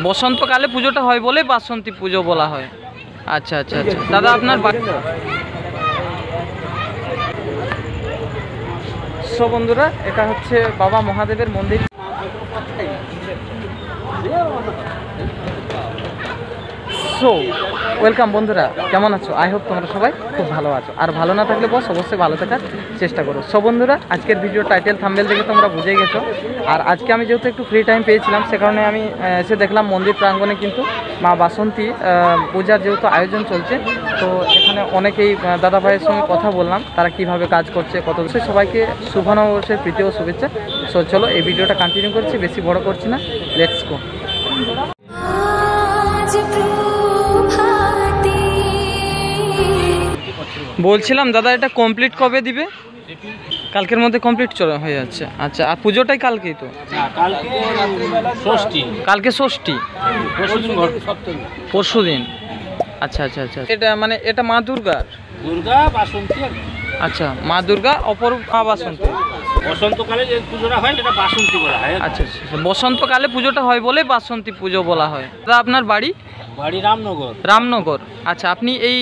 বসন্তকালে পুজোটা হয় বলে বাসন্তী পুজো বলা হয়। আচ্ছা আচ্ছা আচ্ছা দাদা আপনার সো বন্ধুরা এটা হচ্ছে বাবা মহাদেবের মন্দির। সো ওয়েলকাম বন্ধুরা, কেমন আছো? আই হোপ তোমরা সবাই খুব ভালো আছো, আর ভালো না থাকলে বস অবশ্যই ভালো থাকার চেষ্টা করো। সো বন্ধুরা আজকের ভিডিও টাইটেল থাম্বনেল দেখে তোমরা বুঝে গেছো। আর আজকে আমি যেহেতু একটু ফ্রি টাইম পেয়েছিলাম, সে কারণে আমি এসে দেখলাম মন্দির প্রাঙ্গণে কিন্তু মা বাসন্তী পূজার যেহেতু আয়োজন চলছে, তো এখানে অনেকেই দাদা ভাইয়ের সঙ্গে কথা বললাম, তারা কিভাবে কাজ করছে কত বিষয়। সবাইকে শুভ নববর্ষের প্রীতি ও শুভেচ্ছা। সো চলো এই ভিডিওটা কন্টিনিউ করছি, বেশি বড় করছি না, লেটস গো। বলছিলাম দাদা এটা কমপ্লিট কবে দিবে? কালকের মধ্যে কমপ্লিট হয়ে যাচ্ছে। আচ্ছা, আর পুজোটাই কালকেই তো? কালকে ষষ্ঠী, পরশু দিন। আচ্ছা আচ্ছা আচ্ছা, এটা মানে এটা মা দুর্গার বাসন্তী। আচ্ছা, মা দুর্গা অপর মা বাসন্তী। বসন্তকালে যে পুজোটা হয় সেটা বাসন্তী বলা হয়। আচ্ছা, বসন্তকালে পুজোটা হয় বলে বাসন্তী পুজো বলা হয়। দাদা আপনার বাড়ি? বাড়ি রামনগর। রামনগর। আচ্ছা, আপনি এই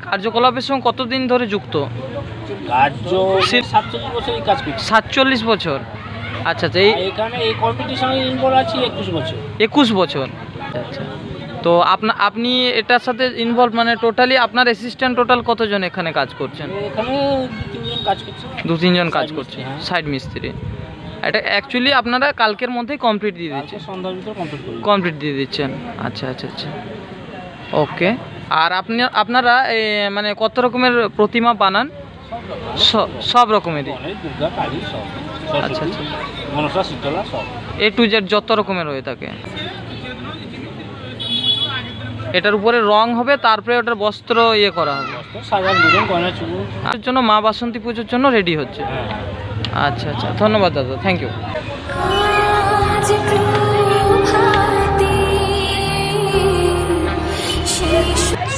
কার্যকলাপের সঙ্গে কতদিন ধরে যুক্ত? 47 বছর কাজ করছি। 47 বছর। আচ্ছা আচ্ছা, এখানে এই কম্পিটিশনে ইনভলভ আছি 21 বছর। 21 বছর। আচ্ছা, তো আপনি এটার সাথে ইনভলভ মানে টোটালি আপনার অ্যাসিস্ট্যান্ট টোটাল কতজন এখানে কাজ করছেন? এখানে 2-3 জন কাজ করছে। 2-3 জন কাজ করছে, সাইড মিস্ত্রি। এটা অ্যাকচুয়ালি আপনারা কালকের মধ্যেই কমপ্লিট দিয়ে দিচ্ছেন? সন্ধ্যার ভিতর কমপ্লিট দিয়ে দিচ্ছেন। আচ্ছা আচ্ছা আচ্ছা, ওকে। আর আপনারা মানে কত রকমের প্রতিমা বানান? সব রকমেরই? দুর্গা, কালী সব। আচ্ছা আচ্ছা, মনসা, শীতলা সব, A to Z যত রকমের হয়ে থাকে। এটার উপরে রং হবে, তারপরে ওটার বস্ত্র করা হবে, এর জন্য মা বাসন্তী পুজোর জন্য রেডি হচ্ছে। আচ্ছা আচ্ছা, ধন্যবাদ দাদা, থ্যাংক ইউ।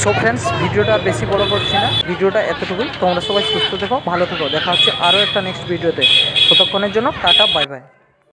সো ফ্রেন্ডস, ভিডিওটা বেশি বড় করছি না, ভিডিওটা এতটুকুই। তোমরা সবাই সুস্থ থেকো, ভালো থেকো, দেখা হচ্ছে আরও একটা নেক্সট ভিডিওতে। ততক্ষণের জন্য টাটা, বাই বাই।